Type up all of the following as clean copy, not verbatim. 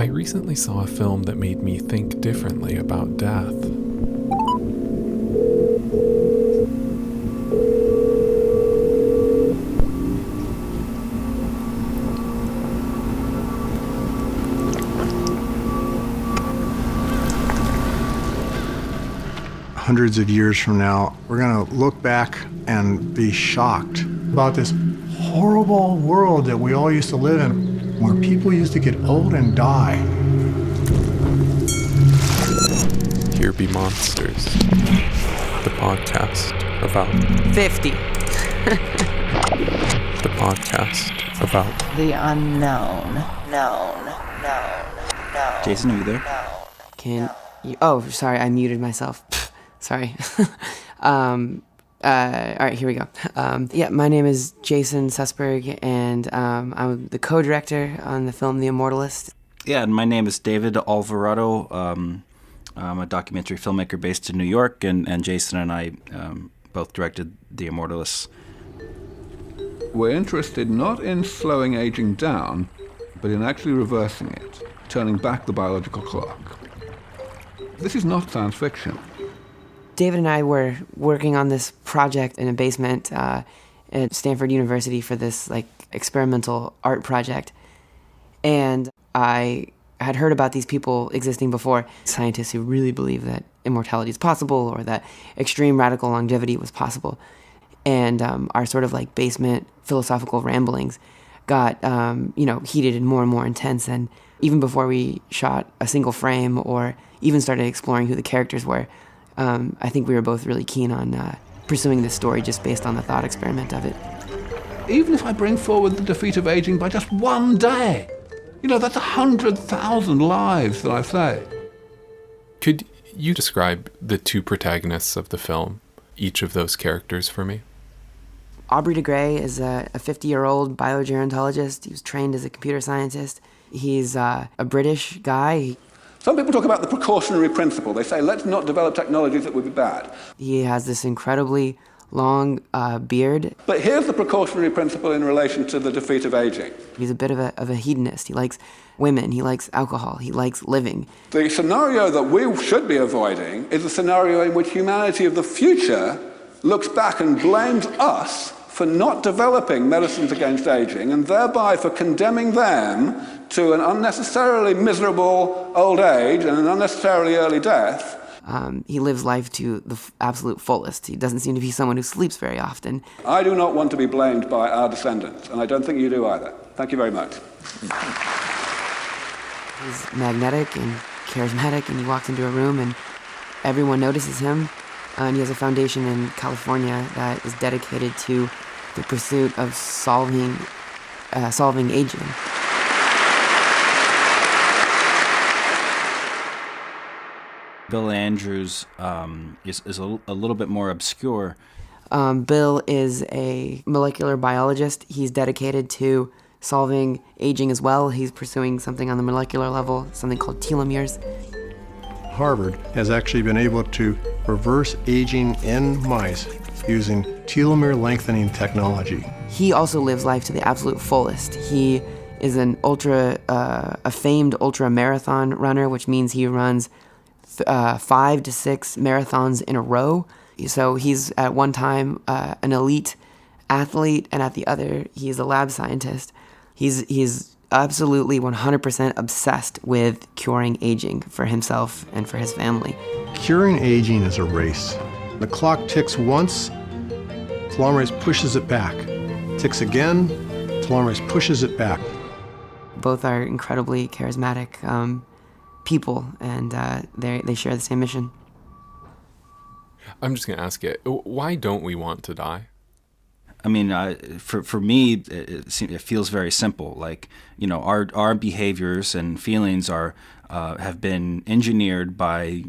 I recently saw a film that made me think differently about death. Hundreds of years from now, we're going to look back and be shocked about this horrible world that we all used to live in, where people used to get old and die. Here Be Monsters, the podcast about 50. the podcast about The unknown. Known. Jason, are you there? Can you... Oh, sorry, I muted myself. Sorry. All right, here we go. My name is Jason Sussberg, and I'm the co-director on the film The Immortalists. Yeah, and my name is David Alvarado. I'm a documentary filmmaker based in New York, and Jason and I both directed The Immortalists. We're interested not in slowing aging down, but in actually reversing it, turning back the biological clock. This is not science fiction. David and I were working on this project in a basement at Stanford University for this experimental art project. And I had heard about these people existing before, scientists who really believe that immortality is possible or that extreme radical longevity was possible. And our sort of basement philosophical ramblings got heated and more intense. And even before we shot a single frame or even started exploring who the characters were, I think we were both really keen on pursuing this story just based on the thought experiment of it. Even if I bring forward the defeat of aging by just one day, that's 100,000 lives that I save. Could you describe the two protagonists of the film, each of those characters for me? Aubrey de Grey is a 50-year-old bio-gerontologist. He was trained as a computer scientist. He's a British guy. Some people talk about the precautionary principle. They say, let's not develop technologies that would be bad. He has this incredibly long beard. But here's the precautionary principle in relation to the defeat of aging. He's a bit of a hedonist. He likes women. He likes alcohol. He likes living. The scenario that we should be avoiding is a scenario in which humanity of the future looks back and blames us for not developing medicines against aging, and thereby for condemning them to an unnecessarily miserable old age and an unnecessarily early death. He lives life to the absolute fullest. He doesn't seem to be someone who sleeps very often. I do not want to be blamed by our descendants, and I don't think you do either. Thank you very much. He's magnetic and charismatic, and he walks into a room and everyone notices him. And he has a foundation in California that is dedicated to the pursuit of solving aging. Bill Andrews is a little bit more obscure. Bill is a molecular biologist. He's dedicated to solving aging as well. He's pursuing something on the molecular level, something called telomeres. Harvard has actually been able to reverse aging in mice using telomere lengthening technology. He also lives life to the absolute fullest. He is a famed ultra marathon runner, which means he runs 5 to 6 marathons in a row. So he's at one time an elite athlete, and at the other, he's a lab scientist. He's absolutely 100% obsessed with curing aging for himself and for his family. Curing aging is a race. The clock ticks once, telomerase pushes it back. Ticks again, telomerase pushes it back. Both are incredibly charismatic people, and they share the same mission. I'm just going to ask it, why don't we want to die? I mean, for me, it feels very simple. Our behaviors and feelings have been engineered by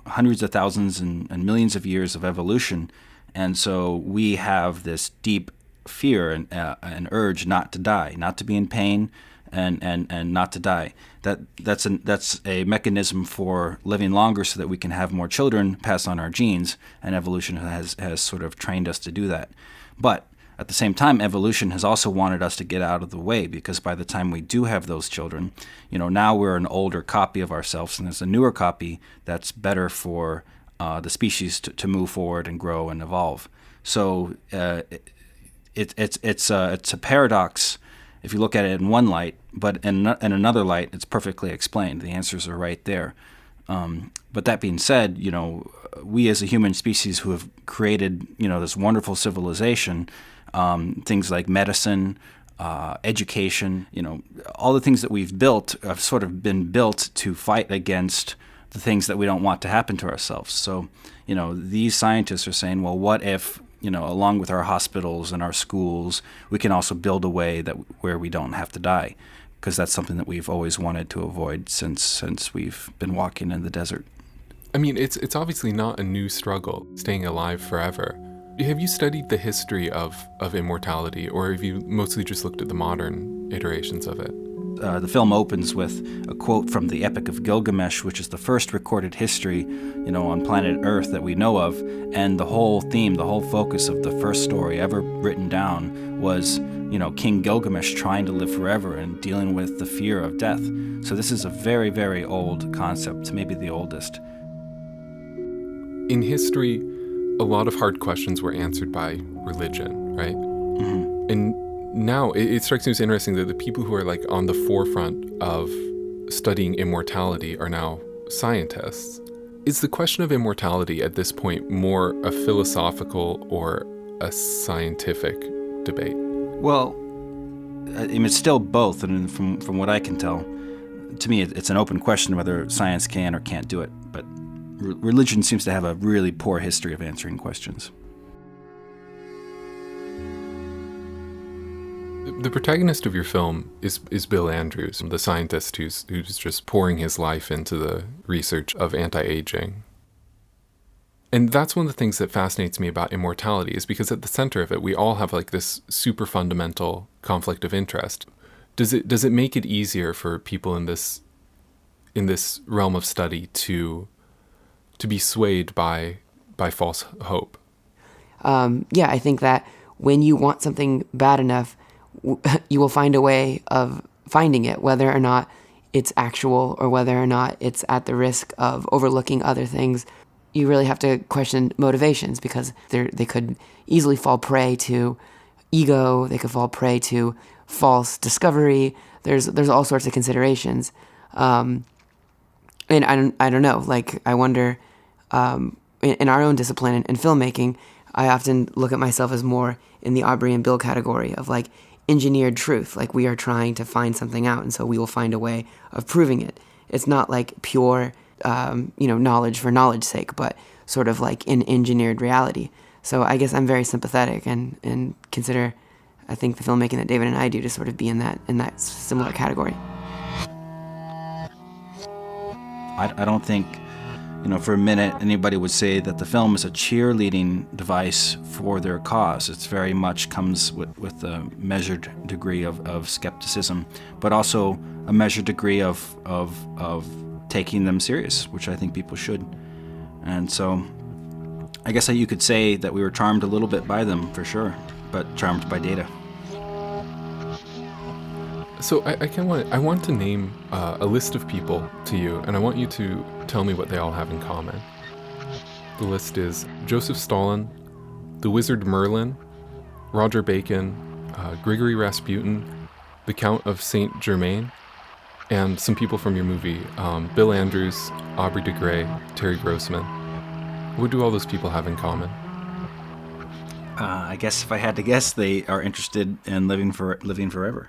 hundreds of thousands and millions of years of evolution, and so we have this deep fear and an urge not to die, not to be in pain, and not to die. That's a mechanism for living longer so that we can have more children, pass on our genes, and evolution has sort of trained us to do that. But At the same time, evolution has also wanted us to get out of the way, because by the time we do have those children, now we're an older copy of ourselves, and there's a newer copy that's better for the species to move forward and grow and evolve. So it's a paradox if you look at it in one light, but in another light, it's perfectly explained. The answers are right there. But that being said, we as a human species who have created, this wonderful civilization, things like medicine, education, all the things that we've built have sort of been built to fight against the things that we don't want to happen to ourselves. So, these scientists are saying, well, what if, along with our hospitals and our schools, we can also build a way where we don't have to die, because that's something that we've always wanted to avoid since we've been walking in the desert. I mean, it's obviously not a new struggle, staying alive forever. Have you studied the history of immortality, or have you mostly just looked at the modern iterations of it? The film opens with a quote from the Epic of Gilgamesh, which is the first recorded history, on planet Earth that we know of. And the whole theme, the whole focus of the first story ever written down was, King Gilgamesh trying to live forever and dealing with the fear of death. So this is a very, very old concept, maybe the oldest. In history, a lot of hard questions were answered by religion, right? Mm-hmm. And now it strikes me as interesting that the people who are like on the forefront of studying immortality are now scientists. Is the question of immortality at this point more a philosophical or a scientific debate? Well, it's still both, and from what I can tell, to me it's an open question whether science can or can't do it, but religion seems to have a really poor history of answering questions. The protagonist of your film is Bill Andrews, the scientist who's just pouring his life into the research of anti-aging. And that's one of the things that fascinates me about immortality, is because at the center of it, we all have like this super fundamental conflict of interest. Does it make it easier for people in this realm of study to be swayed by false hope? Yeah, I think that when you want something bad enough, you will find a way of finding it, whether or not it's actual or whether or not it's at the risk of overlooking other things. You really have to question motivations, because they could easily fall prey to ego. They could fall prey to false discovery. There's all sorts of considerations. And I don't know, like I wonder, in our own discipline in filmmaking, I often look at myself as more in the Aubrey and Bill category of like engineered truth. Like we are trying to find something out, and so we will find a way of proving it. It's not like pure, knowledge for knowledge's sake, but sort of like an engineered reality. So I guess I'm very sympathetic and consider, I think, the filmmaking that David and I do to sort of be in that similar category. I don't think, for a minute anybody would say that the film is a cheerleading device for their cause. It's very much comes with a measured degree of skepticism, but also a measured degree of taking them serious, which I think people should. And so I guess that you could say that we were charmed a little bit by them, for sure, but charmed by data. So I want to name a list of people to you, and I want you to tell me what they all have in common. The list is Joseph Stalin, the Wizard Merlin, Roger Bacon, Grigory Rasputin, the Count of Saint Germain, and some people from your movie, Bill Andrews, Aubrey de Grey, Terry Grossman. What do all those people have in common? I guess if I had to guess, they are interested in living forever.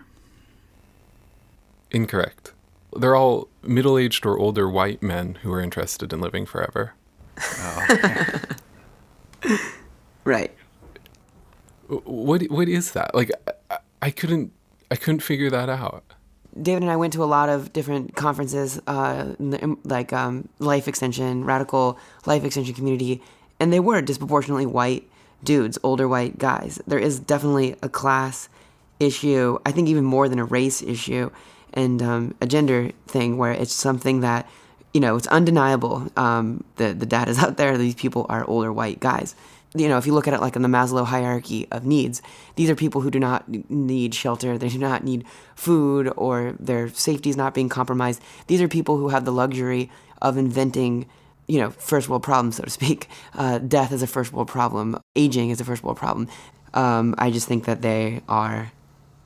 Incorrect. They're all middle-aged or older white men who are interested in living forever. Oh. Right. What is that? Like, I couldn't figure that out. David and I went to a lot of different conferences, like life extension, radical life extension community, and they were disproportionately white dudes, older white guys. There is definitely a class issue, I think even more than a race issue, and a gender thing where it's something that, it's undeniable. The data's out there. These people are older white guys. if you look at it like in the Maslow hierarchy of needs, these are people who do not need shelter, they do not need food, or their safety is not being compromised. These are people who have the luxury of inventing, first world problems, so to speak. Death is a first world problem. Aging is a first world problem. I just think that they are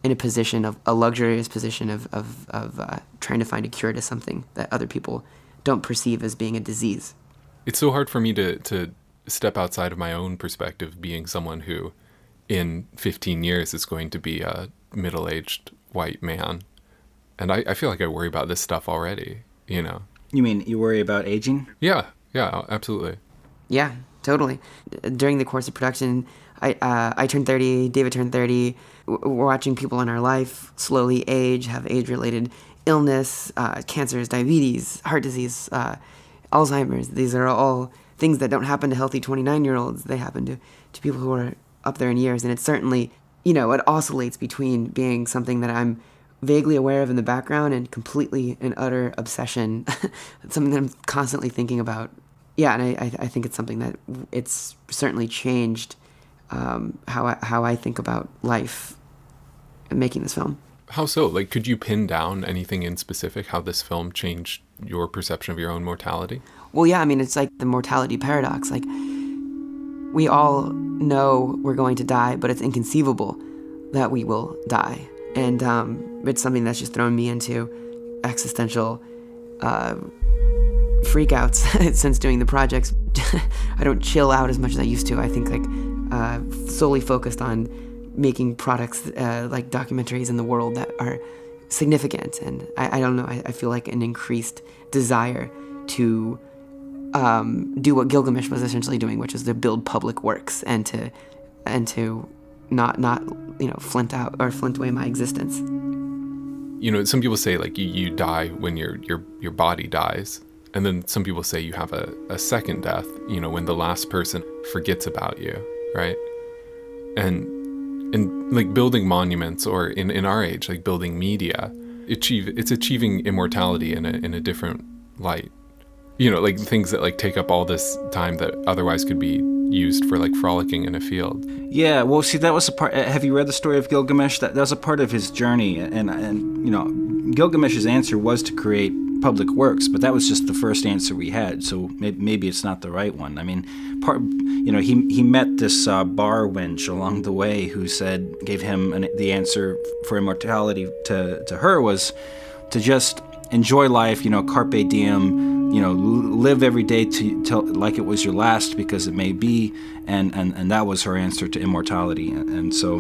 in a luxurious position of trying to find a cure to something that other people don't perceive as being a disease. It's so hard for me to step outside of my own perspective, being someone who in 15 years is going to be a middle-aged white man. And I feel like I worry about this stuff already, You mean you worry about aging? Yeah, absolutely. Yeah, totally. During the course of production, I turned 30, David turned 30. We're watching people in our life slowly age, have age-related illness, cancers, diabetes, heart disease, Alzheimer's. These are all things that don't happen to healthy 29-year-olds. They happen to people who are up there in years. And it's certainly, it oscillates between being something that I'm vaguely aware of in the background and completely an utter obsession, something that I'm constantly thinking about. Yeah, and I think it's something that it's certainly changed how I think about life in making this film. How so? Like, could you pin down anything in specific, how this film changed your perception of your own mortality? Well, yeah, it's like the mortality paradox. Like, we all know we're going to die, but it's inconceivable that we will die. And it's something that's just thrown me into existential freakouts since doing the projects. I don't chill out as much as I used to. I think solely focused on making products like documentaries in the world that are significant. And I don't know, I feel like an increased desire to do what Gilgamesh was essentially doing, which is to build public works and to not flint away my existence. Some people say like you die when your body dies, and then some people say you have a second death, when the last person forgets about you, right? And like building monuments, or in our age, like building media, it's achieving immortality in a different light. Like things that like take up all this time that otherwise could be used for like frolicking in a field. Yeah, well, see, that was a part. Have you read the story of Gilgamesh? That was a part of his journey, and Gilgamesh's answer was to create public works, but that was just the first answer we had. So maybe it's not the right one. He met this bar wench along the way who gave him the answer for immortality to her was to just enjoy life, carpe diem, live every day till like it was your last, because it may be, and that was her answer to immortality. And so,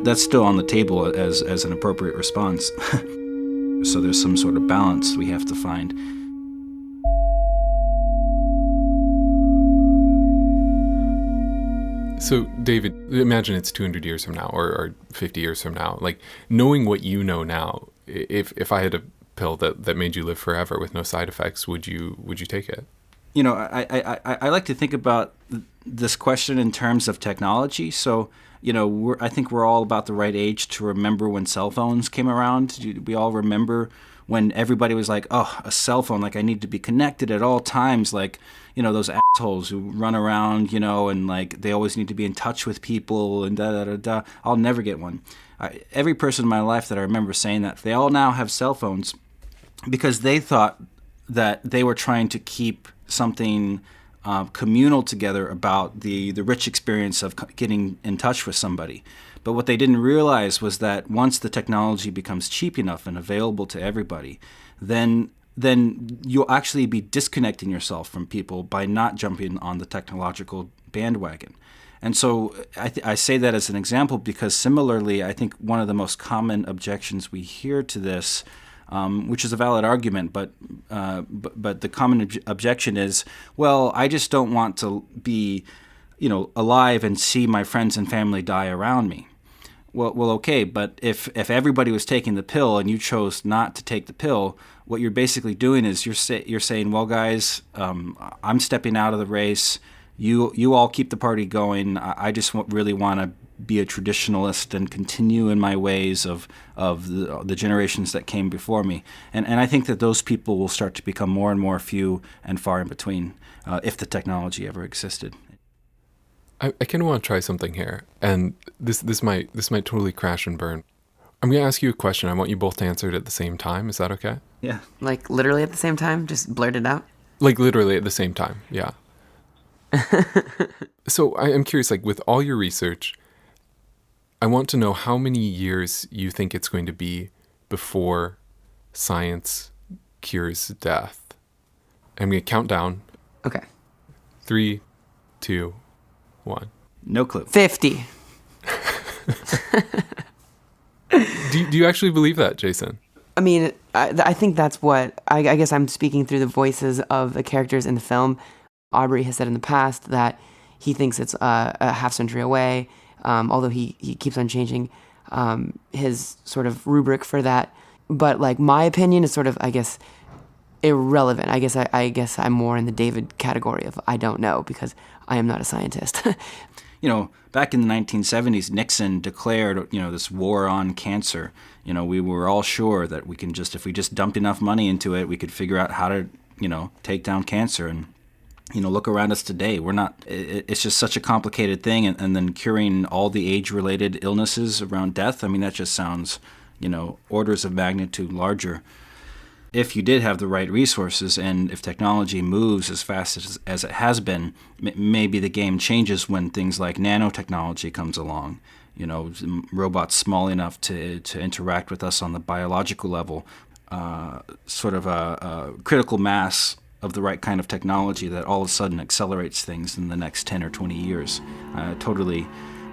that's still on the table as an appropriate response. So there's some sort of balance we have to find. So, David, imagine it's 200 years from now or 50 years from now. Like, knowing what you know now, if I had a pill that made you live forever with no side effects, would you take it? I like to think about this question in terms of technology. So, I think we're all about the right age to remember when cell phones came around. We all remember when everybody was like, oh, a cell phone, like I need to be connected at all times, like, those assholes who run around, and like they always need to be in touch with people and da-da-da-da. I'll never get one. Every person in my life that I remember saying that, they all now have cell phones because they thought that they were trying to keep something communal together about the rich experience of getting in touch with somebody. But what they didn't realize was that once the technology becomes cheap enough and available to everybody, then you'll actually be disconnecting yourself from people by not jumping on the technological bandwagon. And so I say that as an example because similarly, I think one of the most common objections we hear to this, which is a valid argument, but the common objection is, well, I just don't want to be, alive and see my friends and family die around me. Well, okay, but if everybody was taking the pill and you chose not to take the pill, what you're basically doing is you're saying, well, guys, I'm stepping out of the race. You all keep the party going. I just really want to be a traditionalist and continue in my ways of the generations that came before me. And I think that those people will start to become more and more few and far in between if the technology ever existed. I kind of want to try something here, and this might totally crash and burn. I'm going to ask you a question. I want you both to answer it at the same time. Is that okay? Yeah. Like literally at the same time? Just blurt it out? Like literally at the same time, yeah. So I'm curious, like with all your research, I want to know how many years you think it's going to be before science cures death. I'm going to count down. Okay. 3, 2, 1. No clue. 50. Do you actually believe that, Jason? I mean, I think that's what, I guess I'm speaking through the voices of the characters in the film. Aubrey has said in the past that he thinks it's a half century away, although he keeps on changing his sort of rubric for that. But like my opinion is sort of, I guess, irrelevant. I guess I'm more in the David category of I don't know, because I am not a scientist. Back in the 1970s, Nixon declared, this war on cancer. We were all sure that we can if we just dumped enough money into it, we could figure out how to, take down cancer. And, look around us today. It's just such a complicated thing. And then curing all the age-related illnesses around death, I mean, that just sounds, orders of magnitude larger. If you did have the right resources, and if technology moves as fast as it has been, maybe the game changes when things like nanotechnology comes along. Robots small enough to interact with us on the biological level, sort of a critical mass of the right kind of technology that all of a sudden accelerates things in the next 10 or 20 years. I totally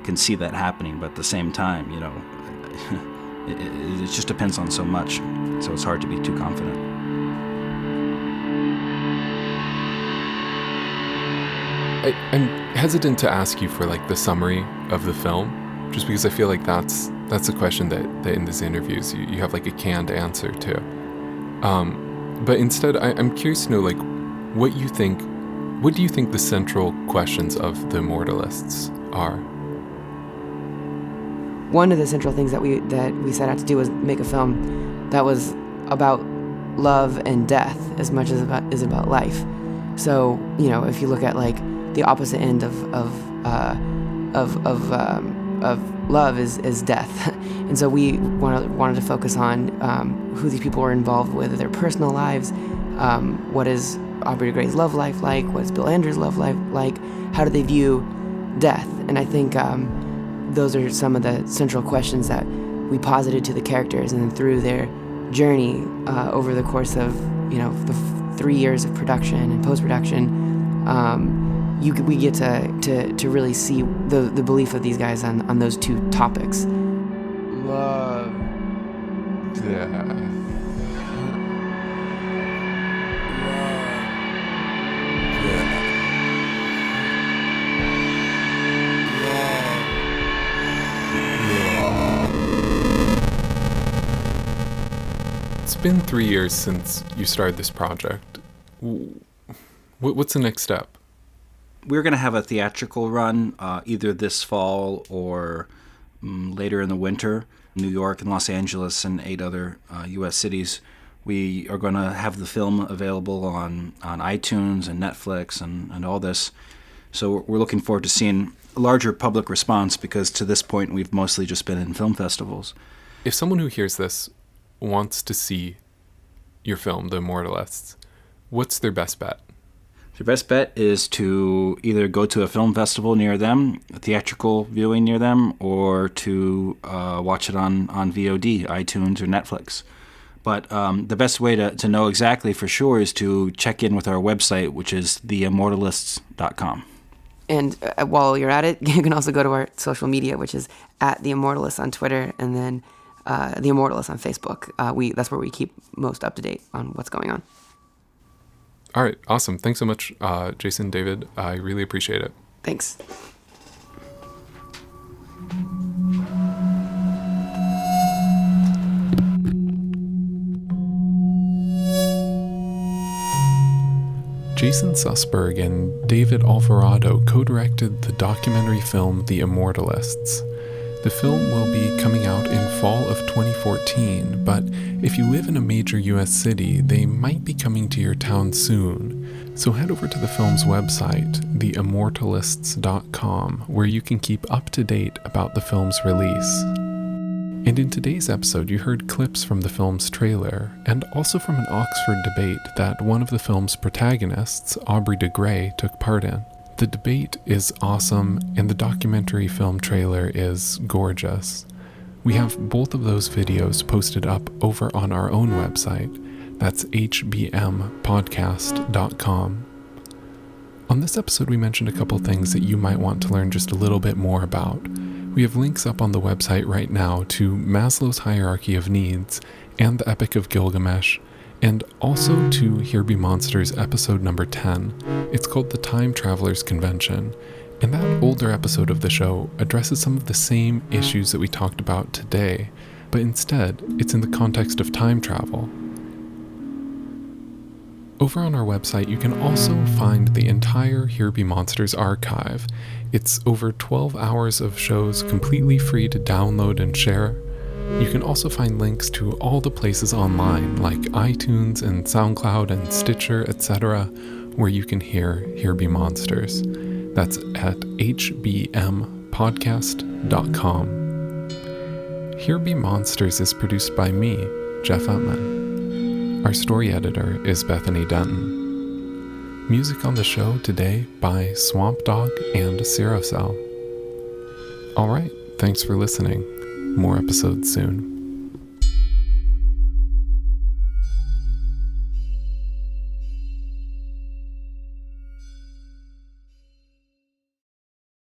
can see that happening, but at the same time, it just depends on so much, so it's hard to be too confident. I'm hesitant to ask you for like the summary of the film, just because I feel like that's a question that in these interviews you have like a canned answer to. But instead, I'm curious to know like what do you think the central questions of the Immortalists are? One of the central things that we set out to do was make a film that was about love and death as much as is about life. So if you look at like the opposite end of love is death, and so we wanted to focus on who these people were involved with, their personal lives, what is Aubrey de Grey's love life like, what is Bill Andrews' love life like, how do they view death, and I think. Those are some of the central questions that we posited to the characters, and then through their journey over the course of the 3 years of production and post-production, we get to really see the belief of these guys on those two topics. Love. Death. It's been 3 years since you started this project. What's the next step? We're going to have a theatrical run either this fall or later in the winter. New York and Los Angeles and 8 other U.S. cities. We are going to have the film available on iTunes and Netflix and all this. So we're looking forward to seeing a larger public response, because to this point we've mostly just been in film festivals. If someone who hears this wants to see your film, The Immortalists, what's their best bet? Their best bet is to either go to a film festival near them, a theatrical viewing near them, or to watch it on VOD, iTunes or Netflix. But the best way to know exactly for sure is to check in with our website, which is theimmortalists.com. And while you're at it, you can also go to our social media, which is at The Immortalists on Twitter, and then The Immortalists on Facebook. That's where we keep most up to date on what's going on. All right, awesome. Thanks so much, Jason, David. I really appreciate it. Thanks. Jason Sussberg and David Alvarado co-directed the documentary film The Immortalists. The film will be coming out in fall of 2014, but if you live in a major US city, they might be coming to your town soon. So head over to the film's website, theimmortalists.com, where you can keep up to date about the film's release. And in today's episode, you heard clips from the film's trailer, and also from an Oxford debate that one of the film's protagonists, Aubrey de Grey, took part in. The debate is awesome, and the documentary film trailer is gorgeous. We have both of those videos posted up over on our own website. That's HBMpodcast.com. On this episode, we mentioned a couple things that you might want to learn just a little bit more about. We have links up on the website right now to Maslow's Hierarchy of Needs and the Epic of Gilgamesh, and also to Here Be Monsters episode number 10. It's called the Time Travelers Convention, and that older episode of the show addresses some of the same issues that we talked about today, but instead, it's in the context of time travel. Over on our website, you can also find the entire Here Be Monsters archive. It's over 12 hours of shows completely free to download and share. You can also find links to all the places online, like iTunes and SoundCloud and Stitcher, etc., where you can hear Here Be Monsters. That's at hbmpodcast.com. Here Be Monsters is produced by me, Jeff Utman. Our story editor is Bethany Denton. Music on the show today by Swamp Dog and Cirocell. Alright, thanks for listening. More episodes soon.